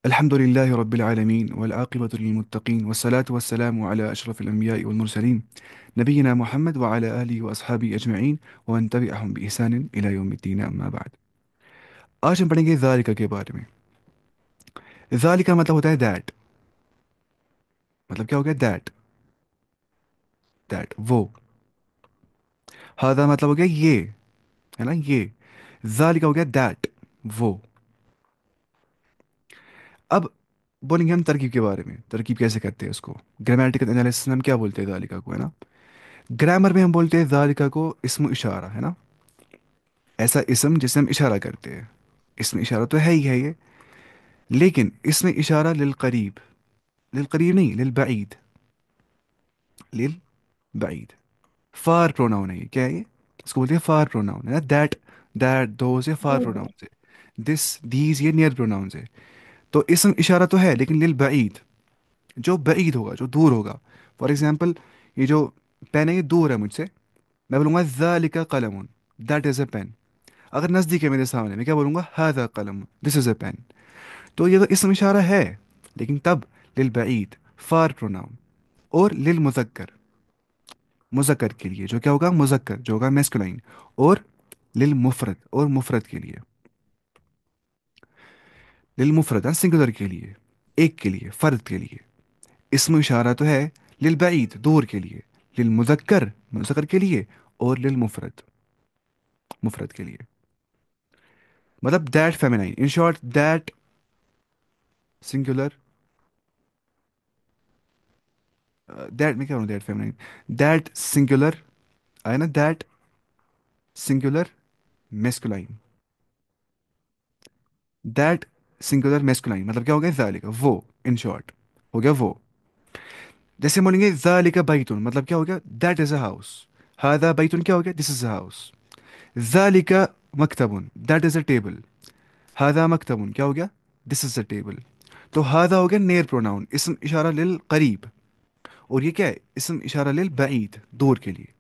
الحمد لله رب العالمين والعاقبة للمتقين والصلاة والسلام على أشرف الأنبياء والمرسلين نبينا محمد وعلى آله وأصحابه أجمعين ومن تبعهم بإحسان إلى يوم الدين أما بعد. آج ہم پڑھیں گے ذالکہ کے بارے میں. ذالکہ مطلب ہوتا ہے دیٹ. مطلب کیا ہو گیا؟ دیٹ. دیٹ وہ. ہاذا مطلب ہو گیا یہ. ہے نا یہ. ذالکہ ہو گیا دیٹ وہ. اب بولیں گے ہم ترکیب کے بارے میں. ترکیب کیسے کرتے ہیں اس کو؟ گرامیٹیکل انالیسس میں ہم کیا بولتے ہیں ذالکہ کو؟ ہے نا. گرامر میں ہم بولتے ہیں ذالکہ کو اسم اشارہ. ہے نا. ایسا اسم جسے ہم اشارہ کرتے ہیں. اسم اشارہ تو ہے ہی ہے یہ. لیکن اسم اشارہ للقریب. للقریب نہیں، للبعید. للبعید. فار پروناؤن ہے یہ. کیا ہے یہ؟ اس کو بولتے ہیں فار پروناؤن. ہے نا. دیٹ، دیٹ، دوز یہ فار ہوں، پروناؤنس ہے. دس، دیز یہ نیئر پروناؤنس ہے. تو اسم اشارہ تو ہے لیکن للبعید. جو بعید ہوگا، جو دور ہوگا. فار ایگزامپل، یہ جو پین ہے یہ دور ہے مجھ سے. میں بولوں گا ذالک قلم. That is a pen. اگر نزدیک ہے میرے سامنے، میں کیا بولوں گا؟ ہذا قلم، دس از اے پین. تو یہ تو اسم اشارہ ہے لیکن تب للبعید، فار پروناؤن. اور للمذکر، مذکر کے لیے جو کیا ہوگا؟ مذکر جو ہوگا میسکولائن. اور للمفرد، اور مفرد کے لیے. للمفرد سنگولر کے لیے، ایک کے لیے، فرد کے لیے. اسم اشارہ تو ہے للبعید، دور کے لیے. للمذکر، مذکر کے لیے. اور للمفرد، مفرد کے لیے. مطلب that feminine, in short that singular. That میں کیا ہوں؟ That feminine. دیٹ سنگولر آیا نا. That singular masculine. That singular masculine مطلب کیا ہو گیا؟ ذالک وہ. ان شارٹ ہو گیا وہ. جیسے بولیں گے ذالک بیتن، مطلب کیا ہو گیا؟ That is a house. ہذا بیتن کیا ہو گیا؟ دس از اے ہاؤس. ذالک مکتب، دیٹ از اے ٹیبل. ہذا مکتب کیا ہو گیا؟ دس از اے ٹیبل. تو ہذا ہو گیا نیئر پروناؤن، اسم اشارہ للقریب. اور یہ کیا ہے؟ اسم اشارہ للبعید، دور کے لیے.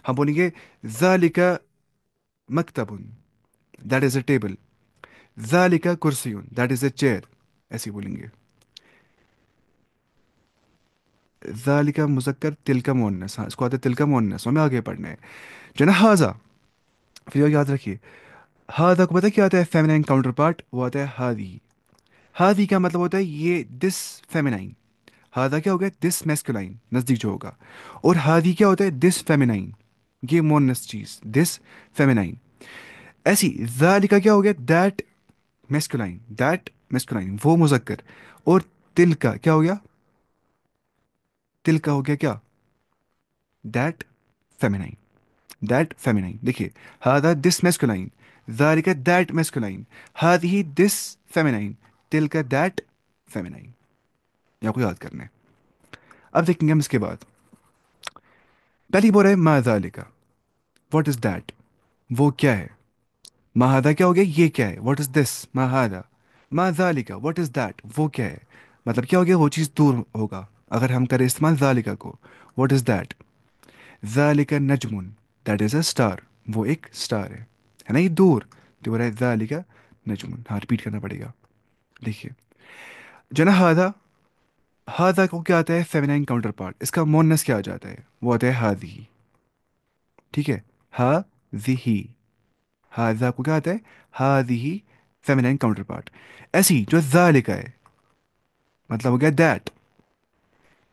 ہم بولیں گے ذالک مکتب، دیٹ از اے ٹیبل. ذالک کرسی، دیٹ از اے چیئر. ایسے ہی بولیں گے. ذالک مذکر، تلک مؤنث. ہاں، اس کو آتا ہے تلک مؤنث. ہمیں آگے پڑھنا ہے جو نا ہاذا. پھر یاد رکھیے، ہاذا کو پتہ ہے کیا آتا ہے؟ فیمینائن کاؤنٹر پارٹ وہ آتا ہے ہادی. ہادی کا مطلب ہوتا ہے یہ دس فیمینائن. ہاذا کیا ہو گیا؟ دس میسکولائن، نزدیک جو ہوگا. اور ہادی کیا ہوتا ہے؟ دس فیمینائن، یہ مونس چیز، دس فیمینائن. ایسی ذالک کیا ہو گیا؟ دیٹ میسکولائن. دیٹ میسکولائن وہ مذکر. اور تل کا کیا ہو گیا؟ تل کا ہو گیا کیا؟ That feminine. دیٹ فیمینائن. دیکھیے، ہاذا دس میسکولائن، ذالک دیٹ میسکولائن، ہادی دس فیمینائن، تل کا دیٹ فیمینائن. یا کو یاد کرنا ہے. اب دیکھیں گے ہم اس کے بعد. پہلی بول رہے ہیں ما ذالک، واٹ از دیٹ؟ وہ کیا ہے؟ ما ہادا کیا ہو گیا؟ یہ کیا ہے؟ واٹ از دس؟ ما ہادا. ما ذالکا واٹ از دیٹ؟ وہ کیا ہے؟ مطلب کیا ہو گیا؟ وہ چیز دور ہوگا اگر ہم کریں استعمال ذالکا کو. What is that? ذالکا نجمن، دیٹ از اے اسٹار. وہ ایک اسٹار ہے نا. یہ دور جو ہو رہا ہے ذالکا نجمن. ہاں، ریپیٹ کرنا پڑے گا. دیکھیے جو نا ہادا، ہادا کو کیا آتا ہے؟ فیمینائن کاؤنٹر پارٹ. اس کا مونس کیا آ جاتا ہے؟ وہ آتا ہے ہادی. ٹھیک ہے. ہا ہاذا کو کیا آتا ہے؟ ہادی فیمینائن کاؤنٹر پارٹ. ایسی جو ذالک ہے مطلب ہو گیا دیٹ.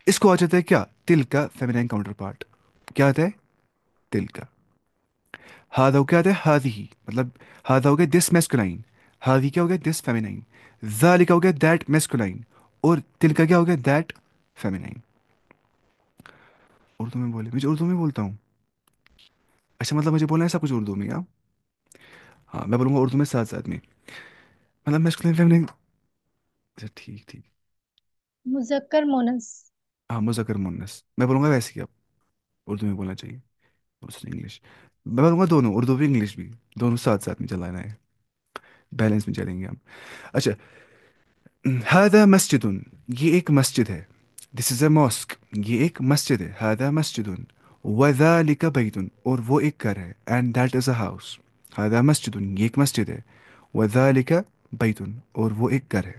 اس کو آ جاتا ہے کیا؟ تل کا فیمینائن کاؤنٹر پارٹ. کیا آتا ہے؟ تل کا. ہاذا کو کیا آتا ہے؟ ہادی مطلب ہاذا ہو گیا دس میسکولائن. ہادی کیا ہو گیا؟ دس فیمینائن. ذالک ہو گیا دیٹ میسکولائن. اور تل کا کیا ہو گیا؟ دیٹ فیمینائن. اردو میں بولے، مجھے اردو میں بولتا ہوں. اچھا، مطلب مجھے بولنا ہے سب کچھ اردو میں. ہاں ہاں، میں بولوں گا اردو میں ساتھ ساتھ میں. مطلب میسکولائن فیمینائن. اچھا ٹھیک ٹھیک. مذکر مونس. ہاں، مذکر مونس میں بولوں گا ویسے ہی. اب اردو میں بولنا چاہیے، دوسری انگلش. میں بولوں گا دونوں، اردو بھی انگلش بھی. دونوں ساتھ ساتھ میں چلانا ہے. بیلنس میں چلیں گے ہم. اچھا، ہاذا مسجد، یہ ایک مسجد ہے. دس از اے ماسک، یہ ایک مسجد ہے. ہاذا مسجد. وذالک بیت، اور وہ ایک گھر ہے. And that is a house. ہاذا مسجد، یہ ایک مسجد ہے. وذالک بیت، اور وہ ایک گھر ہے.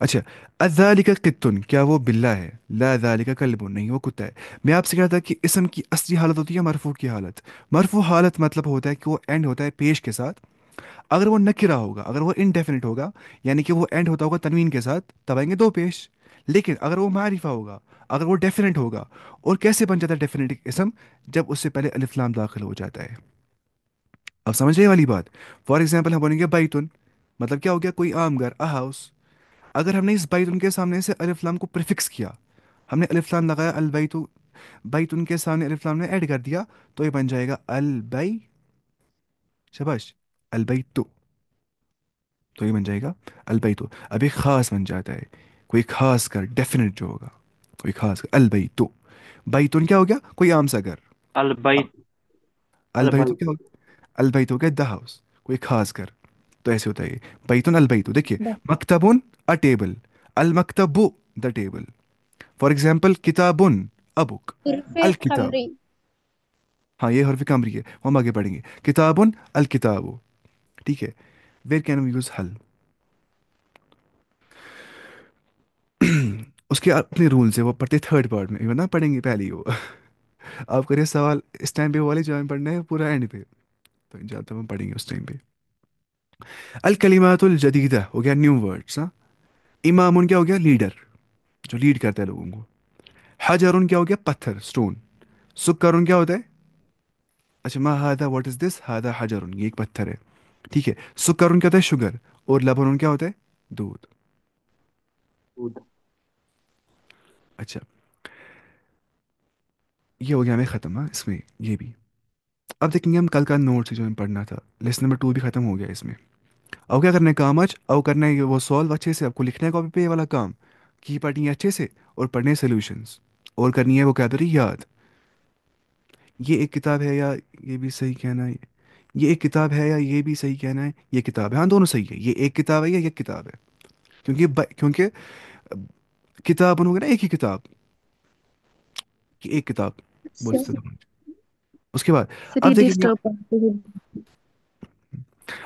اچھا، اذالک قطن، کیا وہ بلہ ہے؟ لا ذالک کلب، نہیں وہ کتا ہے۔ میں آپ سے کہا تھا کہ اسم کی اصلی حالت ہوتی ہے مرفوع کی حالت۔ مرفوع حالت مطلب ہوتا ہے کہ وہ اینڈ ہوتا ہے پیش کے ساتھ، اگر وہ نکرہ ہوگا، اگر وہ انڈیفینٹ ہوگا، یعنی کہ وہ اینڈ ہوتا ہوگا تنوین کے ساتھ، تب آئیں گے دو پیش۔ لیکن اگر وہ معرفہ ہوگا، اگر وہ ڈیفینٹ ہوگا، اور کیسے بن جاتا ہے ڈیفینٹ اسم؟ جب اس سے پہلے الف لام داخل ہو جاتا ہے۔ اب سمجھ رہے والی بات؟ فار ایگزامپل ہم بولیں گے بیتن، مطلب کیا ہو گیا؟ کوئی عام گھر، اے ہاؤس۔ اگر ہم نے اس بیتن کے سامنے سے الف لام کو پریفکس کیا، ہم نے الف لام لگایا البیت، بیتن کے سامنے الف لام نے ایڈ کر دیا، تو یہ بن جائے گا البئی، شباش، البیتو، تو یہ بن جائے گا البیتو۔ اب ایک خاص بن جاتا ہے، کوئی خاص گھر ڈیفینٹ جو ہوگا، کوئی خاص گھر البیتو۔ بیتن کیا ہو گیا؟ کوئی عام سا گھر۔ البیت. البیتو البیت. کیا ہو گیا؟ البیتو ہو گیا دا ہاؤس، کوئی خاص گھر۔ تو ایسے ہوتا ہے یہ بیتن البیتو۔ دیکھیے، بس. مکتبن ا ٹیبل، المکتب دا ٹیبل۔ فار ایگزامپل کتابن ابک، حروف الکتاب، خمری. ہاں یہ حرف کمری ہے، ہم آگے پڑھیں گے۔ کتابن الکتاب، ٹھیک ہے۔ ویئر کین وی یوز حل؟ اس کے اپنے رولز ہے، وہ پڑھتے تھرڈ پارٹ میں، ورنہ پڑھیں گے پہلے ہی وہ آپ کرے سوال اس ٹائم پہ والے جو ہمیں پڑھنا ہے پورا اینڈ پہ، تو ان شاء اللہ ہم پڑھیں گے اس ٹائم پہ۔ الکلمات الجدیدہ ہو گیا نیو ورڈس، ہاں۔ امام کیا ہو گیا؟ لیڈر، جو لیڈ کرتا ہے لوگوں کو۔ حجر کیا ہو گیا؟ پتھر، اسٹون۔ سکر کیا ہوتا ہے؟ اچھا، ما ہادا، واٹ از دس؟ ہادا حجر، یہ ایک پتھر ہے، ٹھیک ہے۔ سکر کیا ہوتا ہے؟ شوگر۔ اور لبن کیا ہوتا ہے؟ دودھ۔ دودھ. اچھا، یہ ہو گیا ہمیں ختم، ہاں اس میں یہ بھی۔ اب دیکھیں گے ہم کل کا نوٹ سے جو ہمیں پڑھنا تھا، لیسن نمبر 2 بھی ختم ہو گیا اس میں۔ اب کیا کرنا ہے کام آج؟ اب کرنا ہے وہ سالو اچھے سے، آپ کو لکھنا ہے کاپی پہ یہ والا کام، کی پڑھنی ہے اچھے سے، اور پڑھنے سولوشنس، اور کرنی ہے وہ کیا رہی یاد۔ یہ ایک کتاب ہے یا یہ بھی صحیح کہنا ہے؟ یہ ایک کتاب ہے یا یہ بھی صحیح کہنا ہے یہ کتاب ہے؟ ہاں دونوں صحیح ہے، یہ ایک کتاب ہے یا یہ کتاب ہے، کیونکہ کیونکہ کتاب ہوگا نا ایک ہی کتاب، کہ ایک کتاب بول سر. سکتے ہیں۔ اس کے بعد سر یہ اب دیکھیں گے، ڈسٹرب کرتے ہیں.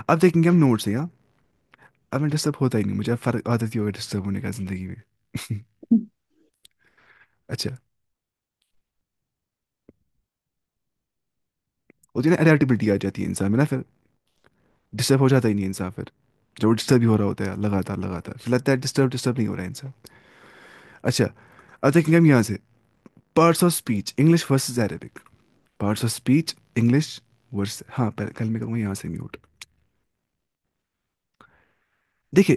اب دیکھیں گے ہم نوٹ سے، ہاں۔ اب میں ڈسٹرب ہوتا ہی نہیں، مجھے اب فرق عادت ہی ہوگا ڈسٹرب ہونے کا زندگی میں اچھا، ہوتی ہے نا اڈیپٹیبلٹی آ جاتی ہے انسان میں نا، پھر ڈسٹرب ہو جاتا ہی نہیں انسان پھر، جو ڈسٹرب ہی ہو رہا ہوتا ہے لگاتار لگاتار، پھر لگتا ہے ڈسٹرب ڈسٹرب نہیں ہو رہا ہے انسان۔ اچھا، اب دیکھیں گے ہم یہاں سے parts of speech English versus Arabic. Parts of speech English versus, ہاں پہلے کل میں کروں گا یہاں سے میوٹ۔ دیکھیے،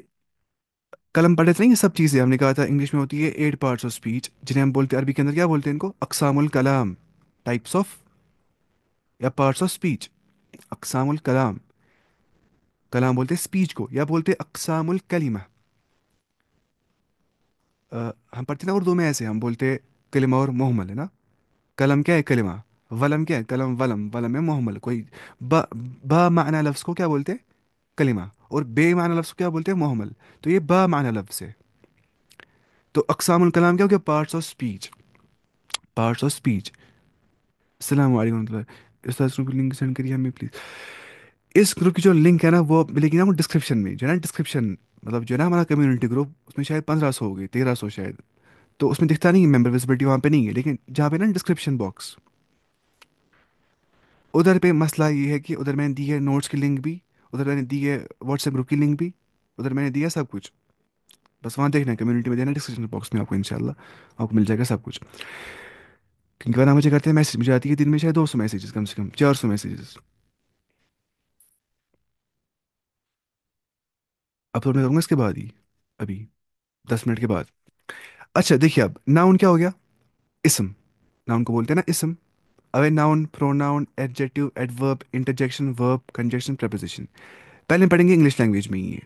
کل ہم پڑھے تھے نا یہ سب چیزیں، ہم نے کہا تھا انگلش میں ہوتی ہے 8 پارٹس آف اسپیچ، جنہیں ہم بولتے ہیں عربی کے اندر کیا بولتے ہیں؟ ان کو اقسام الکلام، ٹائپس آف یا پارٹس آف اسپیچ۔ اقسام الکلام، کلام بولتے ہیں اسپیچ کو، یا بولتے ہیں اقسام الکلمہ۔ ہم پڑھتے ہیں نا اردو میں ایسے، ہم بولتے ہیں کلمہ اور محمل، ہے نا۔ کلم کیا ہے؟ کلمہ۔ ولم کیا ہے؟ کلم ولم، ولم ہے محمل کوئی۔ با با معنی لفظ کو کیا بولتے ہیں؟ کلمہ۔ اور بے معنی لفظ کو کیا بولتے ہیں؟ محمل۔ تو یہ با معنی لفظ ہے۔ تو اقسام الکلام کیا ہو گیا؟ Parts of speech, parts of speech. السلام علیکم ورحمۃ اللہ، اس طرح کی لنک سینڈ کریے ہمیں پلیز۔ اس گروپ کی جو لنک ہے نا وہ ملے گی نا، وہ ڈسکرپشن میں جو ہے نا، ڈسکرپشن مطلب جو ہے نا ہمارا کمیونٹی گروپ، اس میں شاید 1500 ہو گئی، 1300 شاید، تو اس میں دکھتا نہیں ہے ممبر ویزیبلٹی وہاں پہ نہیں ہے، لیکن جہاں پہ نا ڈسکرپشن باکس، ادھر پہ مسئلہ یہ ہے کہ ادھر میں نے دی ہے نوٹس کی لنک بھی، ادھر میں نے دی ہے واٹس ایپ گروپ کی لنک بھی، ادھر میں نے دیا سب کچھ، بس وہاں دیکھنا ہے کمیونٹی میں، دینا ڈسکرپشن باکس میں آپ کو انشاءاللہ آپ کو مل جائے گا سب کچھ۔ کیونکہ ورنہ مجھے کرتے ہیں میسج، مجھے آتی ہے دن میں شاید 200 میسیجز، کم سے کم 400 میسیجز۔ اب تو میں کروں گا اس کے بعد ہی، ابھی 10 منٹ کے بعد۔ اچھا دیکھیے، اب ناؤن کیا ہو گیا؟ اسم، ناؤن کو بولتے ہیں نا اسم۔ اب ناؤن، پروناؤن، ایڈجیکٹو، ایڈورب، انٹرجیکشن، ورب، کنجیکشن، پریپوزیشن۔ پہلے پڑھیں گے انگلش لینگویج میں ہی ہے،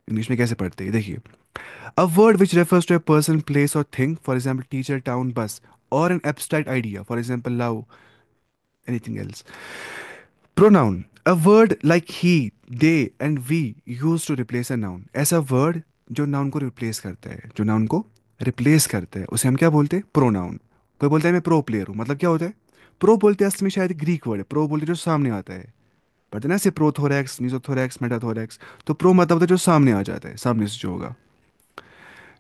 انگلش میں کیسے پڑھتے ہیں دیکھیے۔ A word which refers to a person, place or thing, for example teacher, town, bus, or an abstract idea, for example love, anything else. Pronoun, a word like he, they and we used to replace a noun. ایسا word جو noun کو replace کرتا ہے، جو noun کو replace کرتا ہے، اسے ہم کیا بولتے ہیں؟ pronoun۔ کوئی بولتا ہے میں پرو پلیئر ہوں، مطلب کیا ہوتا ہے؟ پرو بولتے ہیں اصل میں شاید گریک ورڈ ہے، پرو بولتے جو سامنے آتا ہے، پڑھتے ہیں نا ایسے پرو تھوریکس، میزو تھوریکس، میٹا تھوریکس، تو پرو مطلب ہوتا ہے جو سامنے آ جاتا ہے، سامنے سے جو ہوگا۔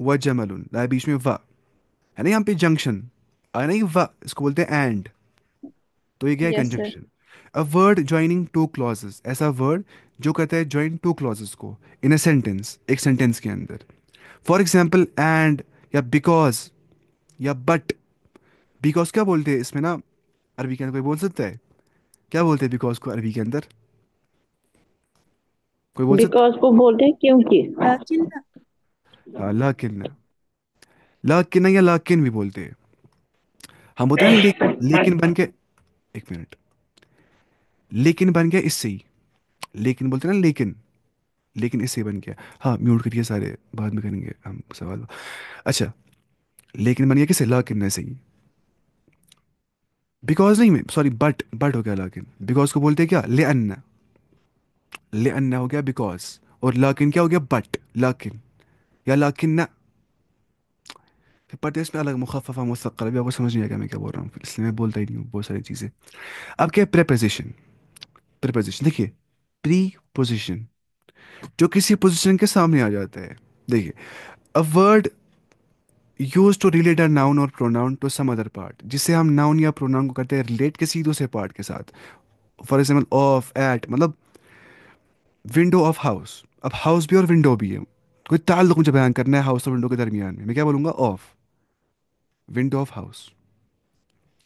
و جمل لا بیچ میں و ہے نا یہاں پہ جنکشن آیا نا یہ و اس کو بولتے ہیں اینڈ. تو یہ کیا ہے Yes, sir. Conjunction. A word joining two clauses ایسا ورڈ جو کرتا ہے جوائن ٹو clauses کو ان اے سینٹینس ایک سینٹینس کے اندر. فار ایگزامپل اینڈ یا بیکاز یا بٹ. بیکاز کیا بولتے ہیں اس میں نا عربی کے اندر کوئی بول سکتا ہے کیا بولتے ہیں بیکاز کو عربی کے اندر کوئی بول سکتا بیکاز کو بولتے ہیں کیونکہ. لكن. ہے؟ ہاں لاکن. لاکن یا لاکن بھی بولتے ہیں. ہم بولتے ہیں نا لیکن بن کے ایک منٹ لیکن بن گیا اس سے ہی. لیکن بولتے ہیں نا لیکن لیکن اس سے ہی بن گیا. ہاں میوٹ کریے سارے بعد میں کریں گے ہم سوال. اچھا لیکن بن گیا کس سے لاکن سے ہی. بیکاز نہیں میں سوری بٹ ہو گیا لاکن. بیکاز کو بولتے ہیں کیا لأن. لأن ہو گیا بیکاز اور لاکن کیا ہو گیا بٹ لاکن یا لاکن. پھر پڑھتے ہیں اس میں الگ مخففہ مثقل بھی آپ کو سمجھ نہیں آئے گا میں کیا بول رہا ہوں اس لیے میں بولتا ہی نہیں ہوں بہت ساری چیزیں. اب کیا پریپوزیشن. پریپوزیشن دیکھیے پری پوزیشن جو کسی پوزیشن کے سامنے آ جاتا ہے. دیکھیے a word used to relate a noun or pronoun to some other part جس سے ہم noun یا pronoun کو کرتے ہیں ریلیٹ کسی دوسرے پارٹ کے ساتھ. فار ایگزامپل آف ایٹ مطلب ونڈو آف ہاؤس. اب ہاؤس بھی اور ونڈو بھی ہے کوئی تعلق مجھے بیان کرنا ہے ہاؤس اور ونڈو کے درمیان میں کیا بولوں گا آف ونڈو آف ہاؤس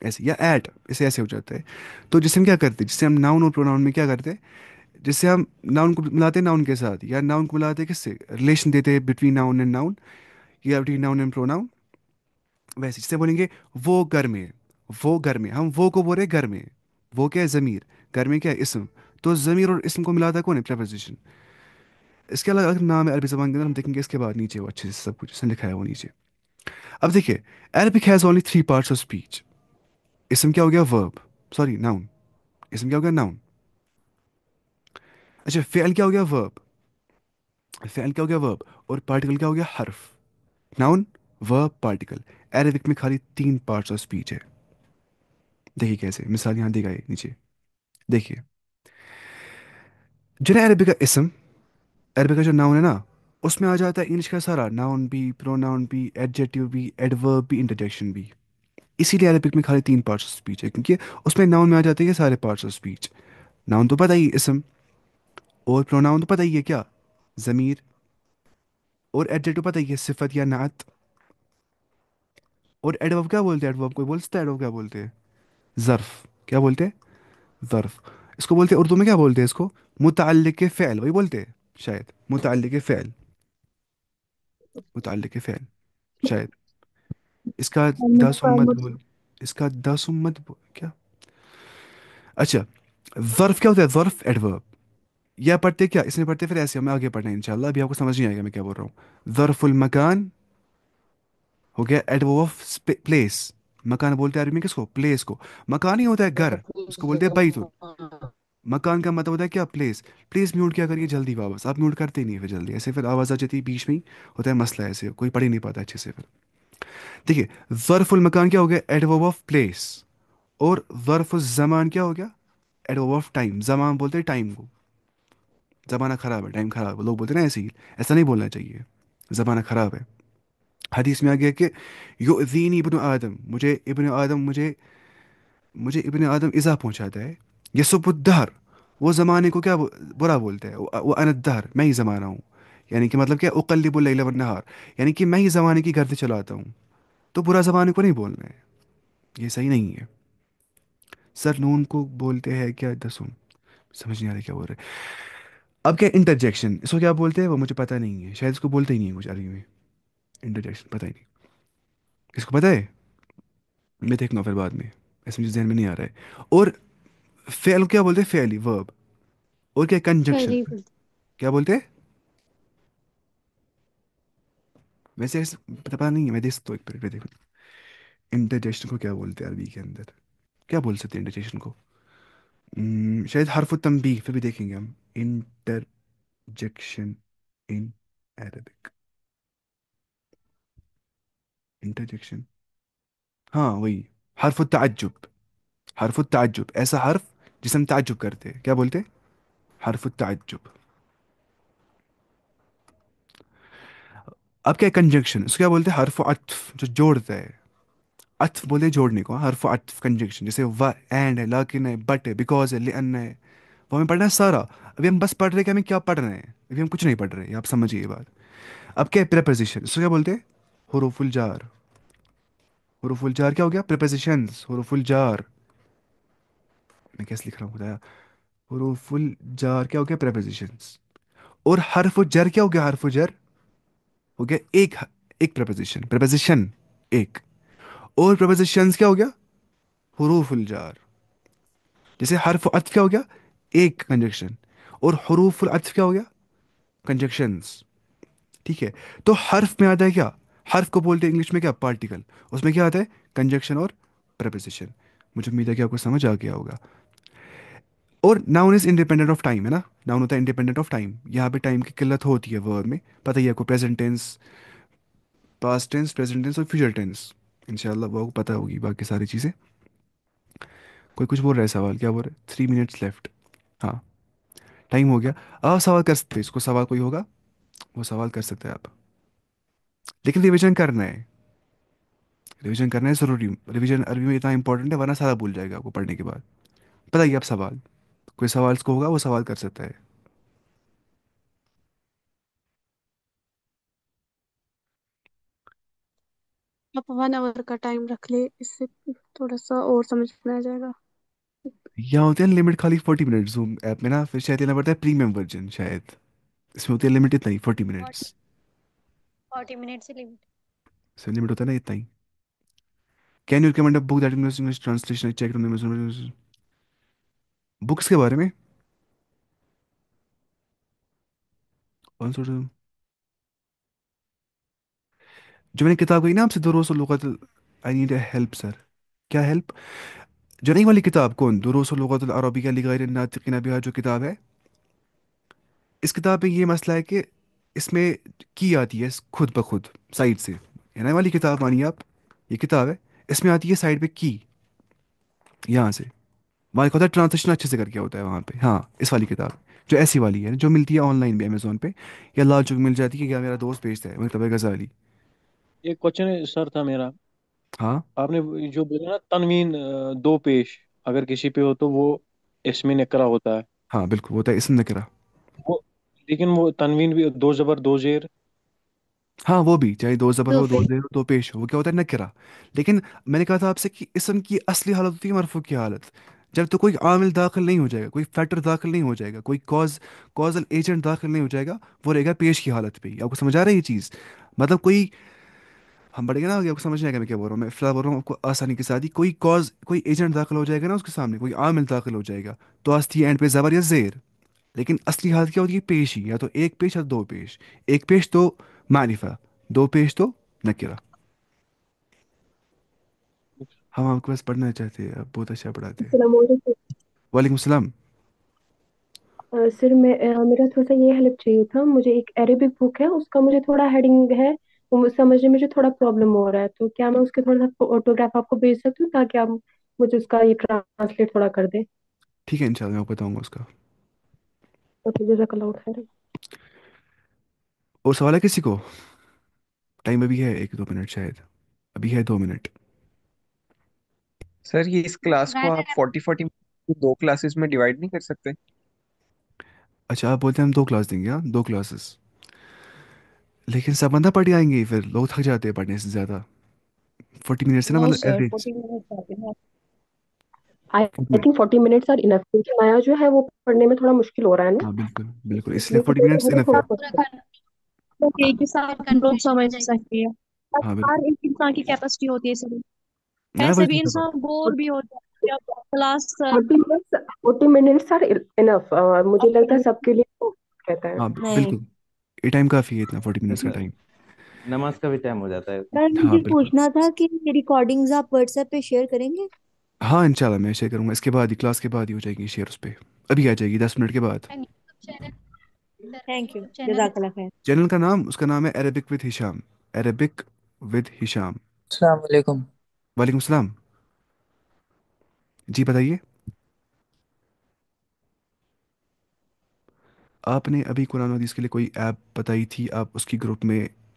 ایسے یا ایٹ اسے ایسے ہو جاتا ہے. تو جسے ہم کیا کرتے جس سے ہم ناؤن اور پروناؤن میں کیا کرتے جس سے ہم ناؤن کو ملاتے ناؤن کے ساتھ یا ناؤن کو ملاتے کس سے ریلیشن دیتے بٹوین ناؤن اینڈ ناؤن یا بٹوین ناؤن اینڈ پروناؤن. ویسے جس سے بولیں گے وہ گھر میں. وہ گھر میں ہم وہ کو بول رہے گھر میں. وہ کیا ہے ضمیر گھر میں کیا ہے اسم. تو ضمیر اور اسم کو ملاتا کون ہے پریپوزیشن. اس کے الگ الگ نام ہے عربی زبان کے اندر ہم دیکھیں گے اس کے بعد نیچے وہ اچھے سے سب کچھ اس نے لکھا ہے وہ نیچے. اب دیکھیے Arabic has only 3 parts of speech. اسم کیا ہو گیا ورب سوری ناؤن. اسم کیا ہو گیا ناؤن. اچھا فعل کیا ہو گیا ورب. فعل کیا ہو گیا ورب اور پارٹیکل کیا ہو گیا حرف. ناؤن ورب پارٹیکل. عربک میں خالی 3 parts آف اسپیچ ہے. دیکھیے کیسے مثال یہاں دی گئی نیچے دیکھیے. جو نا عربی کا اسم عربی کا جو ناؤن ہے نا اس میں آ جاتا ہے انگلش کا سارا ناؤن بھی پروناؤن بھی ایڈجیکٹیو بھی ایڈورب بھی انٹرجیکشن بھی. اسی لیے عربک میں خالی 3 parts آف اسپیچ ہے کیونکہ اس میں ناؤن میں آ جاتے ہیں یہ سارے پارٹس آف اسپیچ. ناؤن تو پتہ ہی اسم اور پروناؤن تو پتہ ہی ہے کیا ضمیر اور ایڈجیکٹو پتہ ہی ہے صفت یا نعت. اور ایڈورب کیا بولتے ہیں ایڈورب کوئی بول سکتا ہے ایڈورب کیا بولتے ہیں ظرف. کیا بولتے ہیں ظرف. اس کو بولتے ہیں اردو میں کیا بولتے ہیں اس کو متعلق فعل وہی بولتے ہیں شاید متعلق فعل. متعلق فعل شاید اس کا داسمت المتعلق. بول اس کا داسمت کیا. اچھا ظرف کیا ہوتا ہے ظرف ایڈورب. یا پڑھتے کیا اس میں پڑھتے پھر ایسے ہمیں آگے پڑھنا ہے انشاءاللہ ابھی آپ کو سمجھ نہیں آئے گا میں کیا بول رہا ہوں. ظرف المکان ہو گیا ایڈورب آف پلیس. مکان بولتے ہیں عربی میں کس کو پلیس کو. مکان ہی ہوتا ہے گھر اس کو بولتے ہیں بیت. مکان کا مطلب ہوتا ہے کیا پلیس. پلیز میوٹ کیا کریے جلدی واپس آپ میوٹ کرتے نہیں پھر جلدی ایسے پھر آواز آ جاتی ہے بیچ میں ہی ہوتا ہے مسئلہ ایسے کوئی پڑھ ہی نہیں پاتا اچھے سے پھر. دیکھیے ظرف المکان کیا ہو گیا ایڈورب آف پلیس. اور ظرف الزمان کیا ہو گیا ایڈورب آف ٹائم. زمان بولتے ہیں ٹائم کو. زمانہ خراب ہے ٹائم خراب ہے لوگ بولتے ہیں نا ایسے ہی ایسا نہیں بولنا چاہیے زمانہ خراب ہے. حدیث میں آ گیا کہ یؤذینی ابن آدم مجھے ابن آدم ایزا پہنچاتا ہے. یسب الدہر وہ زمانے کو کیا برا بولتا ہے وہ انا الدہر میں ہی زمانہ ہوں. یعنی کہ مطلب کیا اقلب اللیل والنہار یعنی کہ میں ہی زمانے کی گردے چلاتا ہوں. تو برا زمانے کو نہیں بولنا ہے یہ صحیح نہیں ہے. سر نون کو بولتے ہیں کیا دسوں سمجھ نہیں آ رہا کیا بول رہے. اب کیا انٹرجیکشن اس کو کیا بولتے ہیں وہ مجھے پتہ نہیں ہے شاید اس کو بولتے ہی نہیں ہے کچھ عربی میں. انٹرجیکشن پتہ ہی نہیں اس کو پتہ ہے میں دیکھوں گا پھر بعد میں ایسے مجھے ذہن میں نہیں آ رہا ہے. اور فعل کیا بولتے ہیں فعلی ورب. اور کیا کنجنکشن پہلے ہی بول. کیا بولتے ہیں ویسے پتہ نہیں ہے میں دیکھ سکتا ہوں ایک منٹ دیکھو. انٹرجیکشن کو کیا بولتے ہیں عربی کے اندر کیا بول سکتے ہیں انٹرجیکشن کو. شاید حرف التنبیہ پھر بھی دیکھیں گے ہم. انٹرجیکشن ان عربک انٹرجیکشن ہاں وہی حرف التعجب. حرف التعجب ایسا حرف جس ہم تعجب کرتے ہیں کیا بولتے ہیں حرف التعجب. اب کیا ہے کنجنکشن، اس کو کیا بولتے ہیں؟ حرف عطف جو جوڑتا ہے. عطف بولتے ہیں جوڑنے کو، حرف عطف کنجنکشن. جیسے و اینڈ ہے، لیکن ہے، بٹ ہے، بیکاز ہے، لئن ہے. وہ ہمیں پڑھنا ہے سارا. ابھی ہم بس پڑھ رہے کہ ہمیں کیا پڑھ رہے ہیں، ابھی ہم کچھ نہیں پڑھ رہے. آپ سمجھیے یہ بات. اب کیا ہے پریپوزیشن، اس کو کیا بولتے ہیں؟ حروف الجار. حروف الجار کیا ہو گیا؟ پریپوزیشنز. حروف الجار، میں کیسے لکھ رہا ہوں خدایا؟ حروف الجار کیا ہو گیا؟ پریپوزیشنز. اور حرف جر کیا ہو گیا؟ حرف جر ہو گیا ایک. ایک پریپوزیشن، پریپوزیشن ایک. اور پریپوزیشنز کیا ہو گیا؟ حروف الجار. جیسے حرف عطف کیا ہو گیا؟ ایک کنجکشن. اور حروف العطف کیا ہو گیا؟ کنجکشنز. ٹھیک ہے. تو حرف میں آتا ہے کیا؟ حرف کو بولتے ہیں انگلش میں کیا؟ پارٹیکل. اس میں کیا آتا ہے؟ کنجکشن اور پریپوزیشن. مجھے امید ہے کہ آپ کو سمجھ آ گیا ہوگا. اور noun is independent of time ہے نا. ناؤن ہوتا ہے انڈیپینڈنٹ آف ٹائم. یہاں پہ ٹائم کی قلت ہوتی ہے ورڈ میں. پتہ ہی ہے آپ کو، present tense, past tense, present tense اور فیوچر ٹینس. انشاءاللہ وہ کو پتہ ہوگی باقی ساری چیزیں. کوئی کچھ بول رہا ہے؟ سوال کیا بول رہے ہیں؟ 3 منٹس لیفٹ. ہاں، ٹائم ہو گیا. آپ سوال کر سکتے ہیں، اس کو سوال کوئی ہوگا وہ سوال کر سکتے ہیں آپ. لیکن ریویژن کرنا ہے. ریویژن کرنا ہے ضروری. ریویژن عربی میں اتنا امپورٹنٹ ہے، ورنہ سارا بھول جائے گا آپ کو پڑھنے کے بعد. بتائیے آپ سوال. کوئی سوال اس کو ہوگا وہ سوال کر سکتا ہے. آپ 1 آور کا ٹائم رکھ لے، اس سے تھوڑا سا اور سمجھ میں آ جائے گا. یہاں ہوتے ہیں لمٹ خالی 40 منٹ زوم ایپ میں نا. پھر شاید لینا پڑتا ہے پریمیم ورژن شاید. اس میں ہوتی ہے لمٹ اتنا ہی 40 منٹس. 40 منٹ سے لمٹ. اس میں لمٹ ہوتا ہے نا اتنا ہی. Can you recommend a book that English translation check? Books کے بارے میں کون سا جو میں نے کتاب کہی نا آپ سے، دروس اللغت آئی نیڈ اے ہیلپ سر. کیا ہیلپ؟ جو نہیں والی کتاب، کون؟ دروس اللغت العربیہ لغیر الناطقین بہا جو کتاب ہے. اس کتاب میں یہ مسئلہ ہے کہ اس میں کی آتی ہے خود بخود سائڈ سے. یہ نئی والی کتاب مانی آپ، یہ کتاب ہے، اس میں آتی ہے سائڈ پہ کی یہاں سے. وہاں ہوتا ہے ٹرانسلیشن اچھے سے کر کے ہوتا ہے وہاں پہ. ہاں اس والی کتاب جو ایسی والی ہے جو ملتی ہے آن لائن بھی امیزون پہ یا لال چوک مل جاتی ہے. کیا میرا دوست بھیجتا ہے مکتبہ غزالی. ایک کوشچن سر تھا میرا. ہاں آپ نے جو بولا نا تنوین دو پیش اگر کسی پہ ہو تو وہ اس میں نکرا ہوتا ہے. ہاں بالکل ہوتا ہے اسم نکرہ. وہ لیکن وہ تنوین بھی دو زبر دو زیر. ہاں وہ بھی چاہے دو زبر دو ہو، دو پہ زیر ہو، دو پیش ہو، وہ کیا ہوتا ہے نکرہ. لیکن میں نے کہا تھا آپ سے کہ اسم کی اصلی حالت ہوتی ہے مرفوع کی حالت. جب تو کوئی عامل داخل نہیں ہو جائے گا، کوئی فیکٹر داخل نہیں ہو جائے گا، کوئی کازل ایجنٹ داخل نہیں ہو جائے گا، وہ رہے گا پیش کی حالت پہ ہی. آپ کو سمجھ آ رہا ہے یہ چیز؟ مطلب کوئی، ہم بڑھے گا نا آگے آپ کو سمجھ نہیں آئے گا میں کیا بول رہا ہوں. میں فی الحال بول رہا ہوں آپ کو آسانی کے ساتھ ہی. کوئی ایجنٹ داخل ہو جائے گا نا اس کے سامنے، کوئی عامل داخل ہو جائے گا، تو آستی اینڈ پہ زبر یا زیر. لیکن اصلی حالت کیا ہوتی ہے؟ پیش ہی، یا تو ایک پیش یا دو پیش. ایک پیش تو معرفہ، دو پیش تو نکرہ. ہم آپ کے پاس پڑھنا چاہتے ہیں، آپ بہت اچھا پڑھاتے ہیں. السلام علیکم. وعلیکم السلام. سر میرا تھوڑا سا یہ ہیلپ چاہیے تھا. مجھے ایک عربک بک ہے، اس کا مجھے تھوڑا ہیڈنگ ہے، وہ سمجھنے میں مجھے تھوڑا پرابلم ہو رہا ہے. تو کیا میں اس کے تھوڑا سا آٹوگراف آپ کو بھیج سکتی ہوں تاکہ آپ مجھے اس کا یہ ٹرانسلیٹ تھوڑا کر دیں؟ ٹھیک ہے انشاءاللہ میں آپ کو بتاؤں گا اس کا. اوکے، جزاک اللہ خیر. اور سوال ہے کسی کو؟ ٹائم ابھی ہے 1-2 منٹ شاید. ابھی ہے 2 منٹ. سر یہ اس کلاس کو غائب آپ 40 دو کلاسز میں ڈیوائڈ نہیں کر سکتے؟ اچھا آپ بولتے ہیں ہم 2 کلاس دیں گے. ہاں 2 کلاسز. لیکن سب بندہ پڑھ آئیں گے، پھر لوگ تھک جاتے ہیں پڑھنے سے زیادہ. 40 منٹ سے نا نو مطلب sir, average. 40 minute I think 40 minutes are enough, کیونکہ نیا جو ہے وہ پڑھنے میں تھوڑا مشکل ہو رہا ہے نا. ہاں بالکل بالکل، اس اس لیے لیے 40 منٹس انف ہے. تھوڑا ایک ہی ساتھ لوگ کنفیوژن ہو سمجھ جائے گی. سکتے ہیں. ہاں ہر بالکل. ایک انسان کی کیپیسٹی ہوتی ہے سر. میں ایسے وہی بھی پوچھا تھا. انسان بور بھی ہو جاتا ہے کلاس. 40 منٹس آر انف. مجھے لگتا ہے سب کے لیے وہ کہتا ہے. ہاں نہیں بالکل. یہ ٹائم کافی ہے اتنا، 40 منٹس کا ٹائم. نماز کا بھی ٹائم ہو جاتا ہے. سر ہاں مجھے بالکل. پوچھنا تھا کہ ریکارڈنگز آپ واٹس ایپ پہ شیئر کریں گے؟ ہاں انشاءاللہ میں شیئر کروں گا. اس کے بعد ہی، کلاس کے بعد ہی ہو جائے گی شیئر اس پہ. ابھی آ جائے گی 10 منٹ کے بعد. یوٹیوب چینل، سر کا تھینک یو، یوٹیوب چینل ہے. جزاک اللہ خیر. چینل کا نام، اس کا نام ہے Arabic with Hisham. Arabic with Hisham. السلام علیکم. وعلیکم السلام. جی بتائیے. آپ نے ابھی قرآن و حدیث کے لیے کوئی ایپ بتائی تھی، آپ اس کی گروپ میں